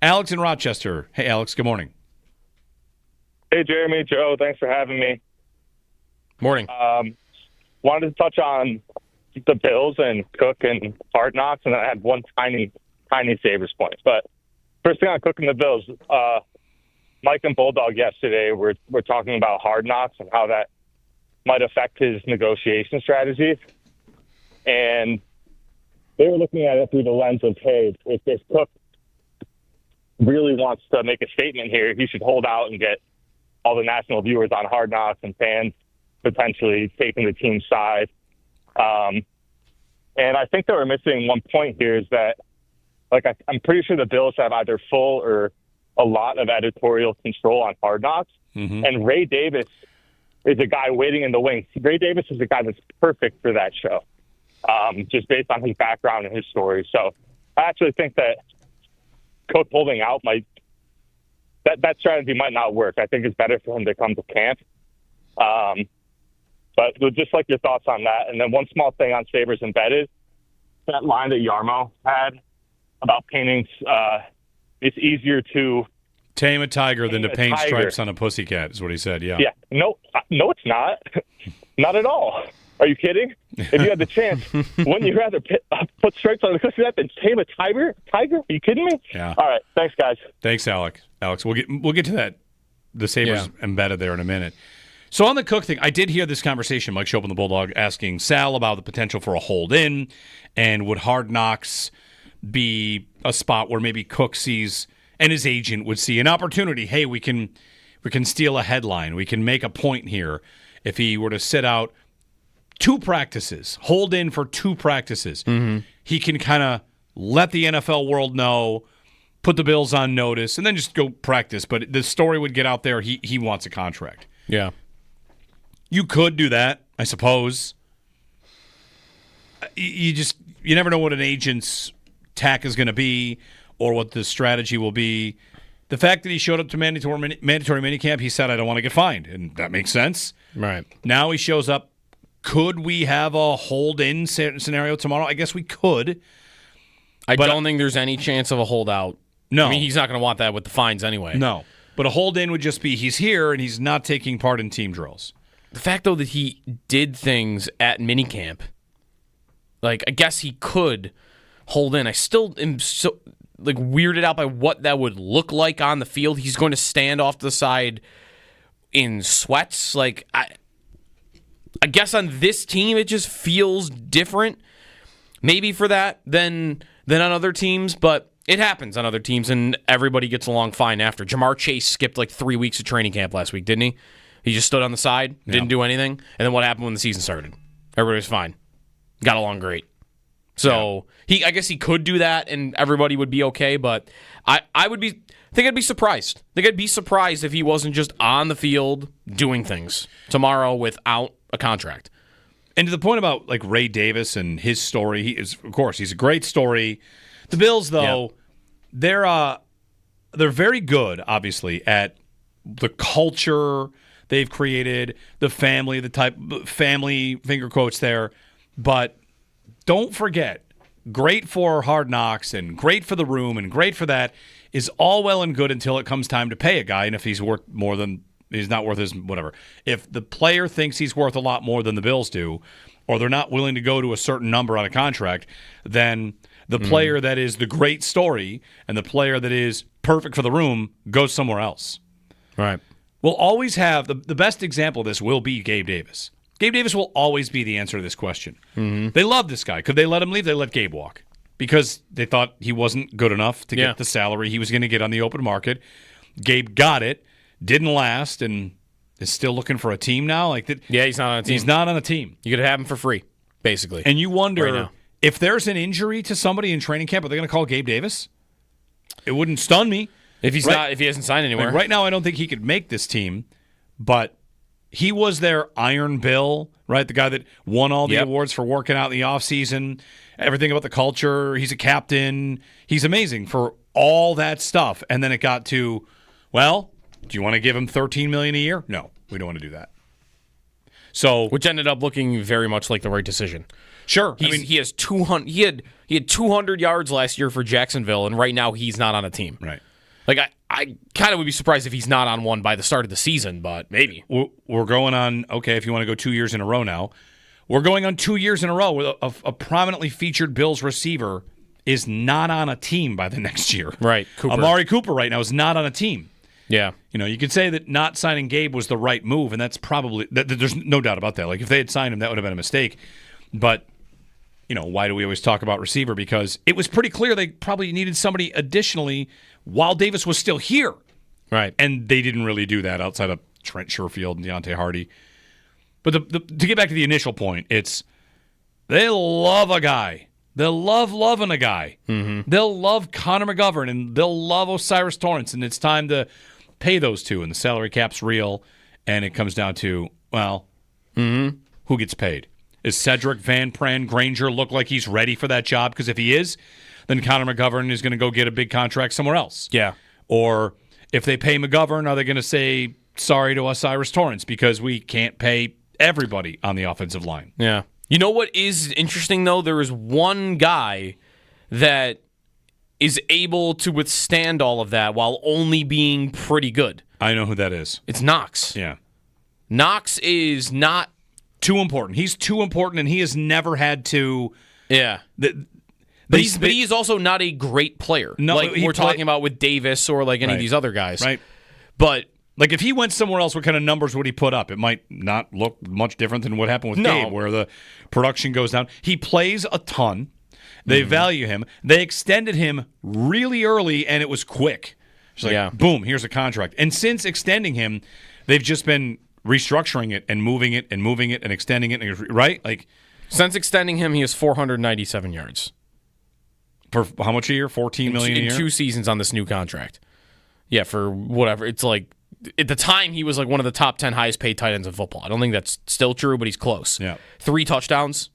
Alex in Rochester. Hey, Alex, good morning. Hey, Jeremy, Joe, thanks for having me. Morning. Wanted to touch on the Bills and Cook and Hard Knocks, and then I had one tiny Sabres point. But first thing on Cook and the Bills, Mike and Bulldog yesterday were talking about Hard Knocks and how that might affect his negotiation strategy. And they were looking at it through the lens of, hey, if Cook really wants to make a statement here, he should hold out and get all the national viewers on Hard Knocks and fans potentially taking the team's side. And I think they were missing one point here is that, I'm pretty sure the Bills have either full or a lot of editorial control on Hard Knocks. Mm-hmm. And Ray Davis is a guy waiting in the wings. Ray Davis is a guy that's perfect for that show, just based on his background and his story. So I actually think that Cook holding out that strategy might not work. I think it's better for him to come to camp. But just like your thoughts on that. And then one small thing on Sabres Embedded, that line that Yarmo had about painting, it's easier to tame a tiger than to paint stripes on a pussycat is what he said, yeah. Yeah. No, it's not. Not at all. Are you kidding? If you had the chance, wouldn't you rather put stripes on the pussycat than tame a tiger? Are you kidding me? Yeah. All right. Thanks, guys. Thanks, Alex. We'll get to that, the Sabres Embedded there in a minute. So on the Cook thing, I did hear this conversation, Mike Chopin, the Bulldog, asking Sal about the potential for a hold-in, and would Hard Knocks be a spot where maybe Cook sees, and his agent would see an opportunity. Hey, we can steal a headline. We can make a point here. If he were to sit out 2 practices, hold in for 2 practices, he can kind of let the NFL world know, put the Bills on notice, and then just go practice. But the story would get out there. He wants a contract. Yeah. You could do that, I suppose. You never know what an agent's tack is going to be or what the strategy will be. The fact that he showed up to mandatory minicamp, he said, I don't want to get fined, and that makes sense. Right. Now he shows up. Could we have a hold-in scenario tomorrow? I guess we could. I don't think there's any chance of a holdout. No. I mean, he's not going to want that with the fines anyway. No. But a hold-in would just be he's here and he's not taking part in team drills. The fact, though, that he did things at minicamp, I guess he could hold in. I still am so weirded out by what that would look like on the field. He's going to stand off to the side in sweats. I guess on this team it just feels different, maybe for that than on other teams, but it happens on other teams, and everybody gets along fine after. Jamar Chase skipped 3 weeks of training camp last week, didn't he? He just stood on the side, didn't do anything, and then what happened when the season started? Everybody was fine. Got along great. So I guess he could do that, and everybody would be okay, but I think I'd be surprised. I think I'd be surprised if he wasn't just on the field doing things tomorrow without a contract. And to the point about Ray Davis and his story, he's a great story. The Bills, though, they're very good, obviously, at the culture they've created, the family, family finger quotes there. But don't forget, great for Hard Knocks and great for the room and great for that is all well and good until it comes time to pay a guy, and if he's worth more than he's not worth his whatever. If the player thinks he's worth a lot more than the Bills do, or they're not willing to go to a certain number on a contract, then the player that is the great story and the player that is perfect for the room goes somewhere else. Right. We'll always have the best example of this will be Gabe Davis. Gabe Davis will always be the answer to this question. Mm-hmm. They love this guy. Could they let him leave? They let Gabe walk because they thought he wasn't good enough to get the salary he was going to get on the open market. Gabe got it, didn't last, and is still looking for a team now. He's not on a team. He's not on a team. You could have him for free, basically. And you wonder right if there's an injury to somebody in training camp, are they going to call Gabe Davis? It wouldn't stun me. If he hasn't signed anywhere. Right now, I don't think he could make this team, but he was their Iron Bill, right? The guy that won all the awards for working out in the offseason, everything about the culture. He's a captain. He's amazing for all that stuff. And then it got to, well, do you want to give him $13 million a year? No, we don't want to do that. So, which ended up looking very much like the right decision. Sure. He has 200. He had 200 yards last year for Jacksonville, and right now he's not on a team. Right. Like I kind of would be surprised if he's not on one by the start of the season, but maybe. We're going on, okay, if you want to go 2 years in a row now, we're going on 2 years in a row where a prominently featured Bills receiver is not on a team by the next year. Right. Cooper. Amari Cooper right now is not on a team. Yeah. You could say that not signing Gabe was the right move, and that's probably, there's no doubt about that. Like, if they had signed him, that would have been a mistake. But, why do we always talk about receiver? Because it was pretty clear they probably needed somebody additionally while Davis was still here. Right. And they didn't really do that outside of Trent Sherfield and Deontay Hardy. But to get back to the initial point, it's they love a guy. They'll love loving a guy. Mm-hmm. They'll love Connor McGovern, and they'll love O'Cyrus Torrence, and it's time to pay those two, and the salary cap's real, and it comes down to, who gets paid? Is Cedric Van Pran Granger look like he's ready for that job? Because if he is, then Connor McGovern is going to go get a big contract somewhere else. Yeah. Or if they pay McGovern, are they going to say sorry to O'Cyrus Torrence because we can't pay everybody on the offensive line? Yeah. You know what is interesting, though? There is one guy that is able to withstand all of that while only being pretty good. I know who that is. It's Knox. Yeah. Knox is not too important. He's too important, and he has never had to. Yeah. But he's also not a great player. No, like we're talking about with Davis or like any of these other guys. Right. But like if he went somewhere else, what kind of numbers would he put up? It might not look much different than what happened with Gabe, where the production goes down. He plays a ton. They value him. They extended him really early, and it was quick. It's like, boom, here's a contract. And since extending him, they've just been restructuring it and moving it and extending it, right? Like since extending him, he has 497 yards. For how much a year? $14 million a year? In 2 seasons on this new contract. Yeah, for whatever. It's like, at the time, he was like one of the top 10 highest paid tight ends in football. I don't think that's still true, but he's close. Yeah. 3 touchdowns.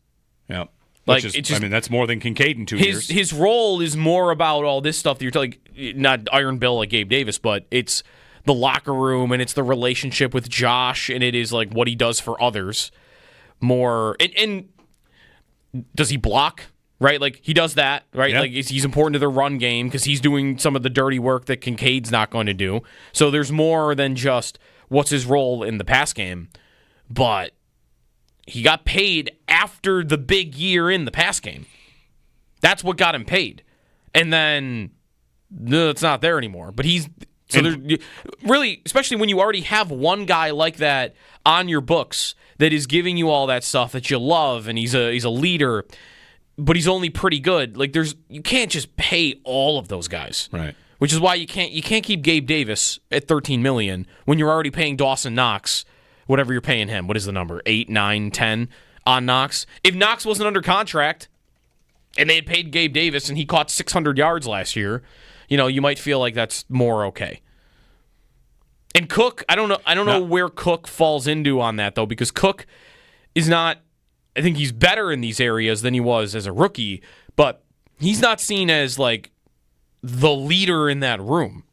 Yeah. Like, that's more than Kincaid in 2 years. His role is more about all this stuff that you're telling, not Iron Bill like Gabe Davis, but it's the locker room and it's the relationship with Josh and it is like what he does for others. More, and does he block? Right, like he does that, right? Yeah. Like he's important to the run game because he's doing some of the dirty work that Kincaid's not going to do. So there's more than just what's his role in the pass game. But he got paid after the big year in the pass game. That's what got him paid. And then it's not there anymore. But really, especially when you already have one guy like that on your books that is giving you all that stuff that you love, and he's a leader. But he's only pretty good. Like you can't just pay all of those guys, right? Which is why you can't keep Gabe Davis at $13 million when you're already paying Dawson Knox whatever you're paying him. What is the number? 8, 9, 10 on Knox. If Knox wasn't under contract and they had paid Gabe Davis and he caught 600 yards last year, you might feel like that's more okay. And Cook, I don't know where Cook falls into on that though, because Cook is not. I think he's better in these areas than he was as a rookie, but he's not seen as like the leader in that room.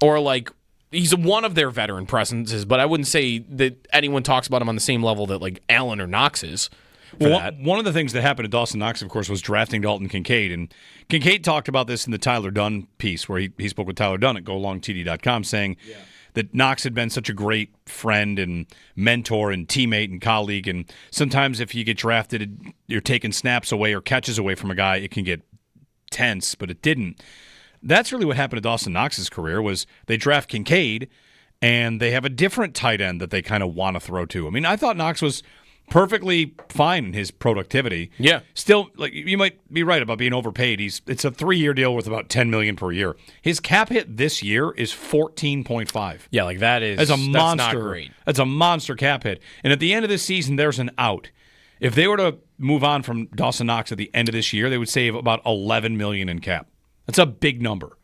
Or like he's one of their veteran presences, but I wouldn't say that anyone talks about him on the same level that like Allen or Knox is. One of the things that happened to Dawson Knox, of course, was drafting Dalton Kincaid. And Kincaid talked about this in the Tyler Dunn piece where he spoke with Tyler Dunn at golongtd.com saying that Knox had been such a great friend and mentor and teammate and colleague. And sometimes if you get drafted, you're taking snaps away or catches away from a guy, it can get tense, but it didn't. That's really what happened to Dawson Knox's career was they draft Kincaid and they have a different tight end that they kind of want to throw to. I mean, I thought Knox was perfectly fine in his productivity. Yeah. Still, like you might be right about being overpaid. It's a 3-year deal worth about $10 million per year. His cap hit this year is 14.5. Yeah, like that's a monster. Not great. That's a monster cap hit. And at the end of this season, there's an out. If they were to move on from Dawson Knox at the end of this year, they would save about $11 million in cap. That's a big number.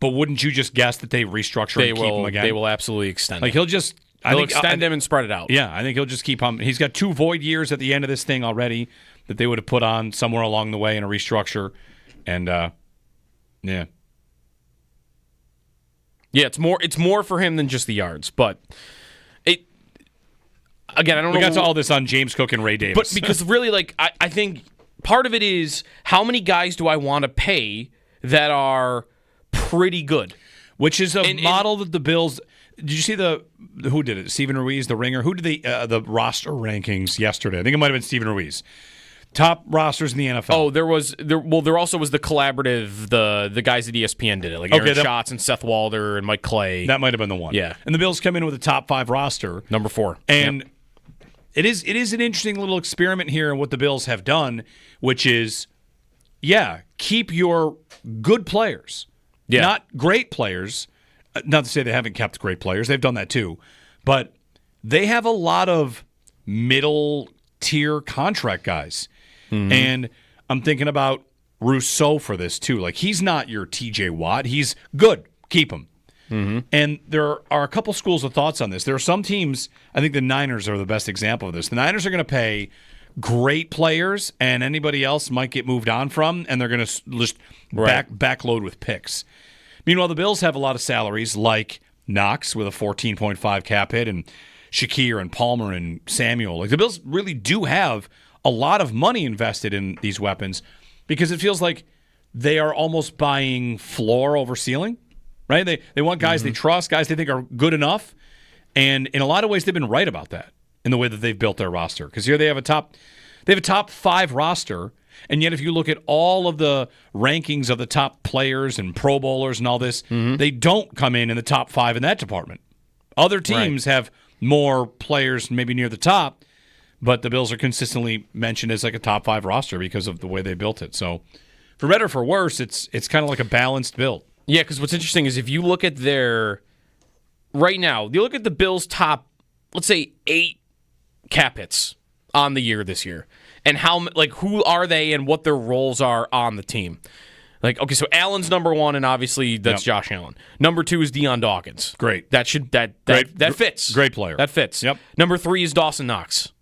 But wouldn't you just guess that they restructure and keep him again? They will absolutely extend like him. They'll extend him and spread it out. Yeah, I think he'll just keep him. He's got 2 void years at the end of this thing already that they would have put on somewhere along the way in a restructure. And, yeah. Yeah, it's more for him than just the yards. But again, I don't know. We got to all this on James Cook and Ray Davis. But because really, like, I think part of it is how many guys do I want to pay that are pretty good? Which is a model that the Bills. Did you see who did it? Stephen Ruiz, the Ringer. Who did the roster rankings yesterday? I think it might have been Stephen Ruiz. Top rosters in the NFL. Oh, there also was the collaborative, the guys at ESPN did it, like Aaron Schatz and Seth Walder and Mike Clay. That might have been the one. Yeah. And the Bills come in with a top 5 roster. Number 4. And it is an interesting little experiment here in what the Bills have done, which is, keep your good players. Yeah. Not great players. Not to say they haven't kept great players. They've done that too. But they have a lot of middle-tier contract guys. Mm-hmm. And I'm thinking about Rousseau for this too. Like, he's not your TJ Watt. He's good. Keep him. Mm-hmm. And there are a couple schools of thoughts on this. There are some teams, I think the Niners are the best example of this. The Niners are going to pay great players, and anybody else might get moved on from, and they're going to just backload with picks. Meanwhile, the Bills have a lot of salaries, like Knox with a 14.5 cap hit, and Shakir and Palmer and Samuel. Like, the Bills really do have a lot of money invested in these weapons because it feels like they are almost buying floor over ceiling, right? They want guys they trust, guys they think are good enough, and in a lot of ways they've been right about that in the way that they've built their roster. Because here they have a top 5 roster. And yet, if you look at all of the rankings of the top players and Pro Bowlers and all this, they don't come in the top 5 in that department. Other teams have more players maybe near the top, but the Bills are consistently mentioned as like a top 5 roster because of the way they built it. So, for better or for worse, it's kind of like a balanced build. Yeah, because what's interesting is if you look at right now, you look at the Bills' top, let's say, 8 cap hits on the year this year. And who are they and what their roles are on the team. Like, okay, so Allen's number 1, and obviously that's Josh Allen. Number 2 is Deion Dawkins. Great. That fits. Great player. That fits. Yep. Number 3 is Dawson Knox.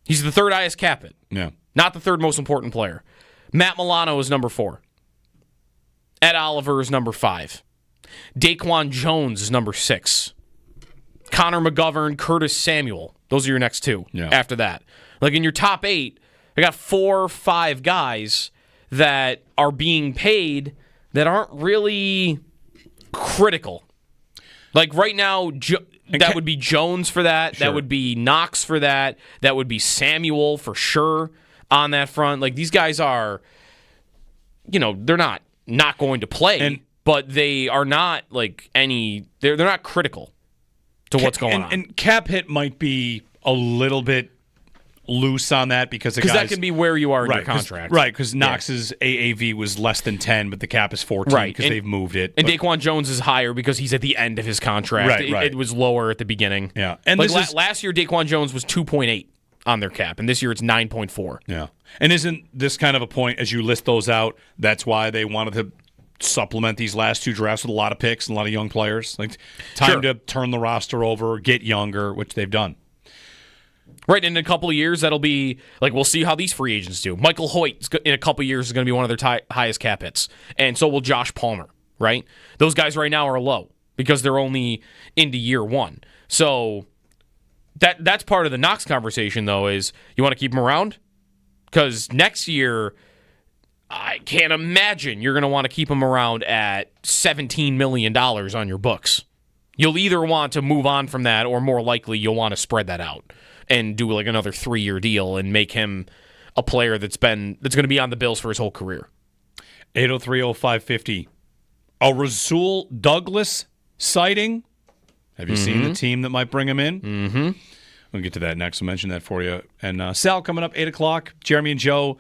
He's the 3rd highest cap hit. Yeah. Not the 3rd most important player. Matt Milano is number 4. Ed Oliver is number 5. Daquan Jones is number 6. Connor McGovern, Curtis Samuel. Those are your next 2 after that. Like, in your top 8, I got 4 or 5 guys that are being paid that aren't really critical. Like, right now, that would be Jones for that. Sure. That would be Knox for that. That would be Samuel for sure on that front. Like, these guys are, they're not going to play, but they are not, like, they're not critical to what's going on. And cap hit might be a little bit loose on that because that can be where you are in your contract. Right, because Knox's AAV was less than 10, but the cap is 14 because they've moved it. And Daquan Jones is higher because he's at the end of his contract. Right. It was lower at the beginning. Yeah. And last year, Daquan Jones was 2.8 on their cap, and this year it's 9.4. Yeah. And isn't this kind of a point, as you list those out, that's why they wanted to supplement these last 2 drafts with a lot of picks and a lot of young players? Like, time to turn the roster over, get younger, which they've done. Right, in a couple of years, that'll be, like, we'll see how these free agents do. Michael Hoyt, in a couple of years, is going to be one of their highest cap hits. And so will Josh Palmer, right? Those guys right now are low because they're only into year 1. So that's part of the Knox conversation, though, is you want to keep him around? Because next year, I can't imagine you're going to want to keep him around at $17 million on your books. You'll either want to move on from that, or more likely you'll want to spread that out and do like another 3-year deal and make him a player that's going to be on the Bills for his whole career. 803-0550. A Rasul Douglas sighting. Have you seen the team that might bring him in? Mm-hmm. We'll get to that next. We'll mention that for you. And Sal coming up 8 o'clock. Jeremy and Joe,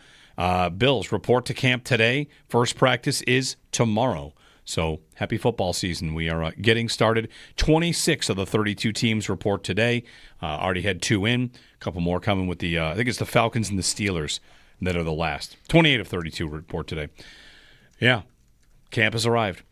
Bills report to camp today. First practice is tomorrow. So happy football season. We are getting started. 26 of the 32 teams report today. Already had 2 in. A couple more coming with I think it's the Falcons and the Steelers that are the last. 28 of 32 report today. Yeah. Camp has arrived.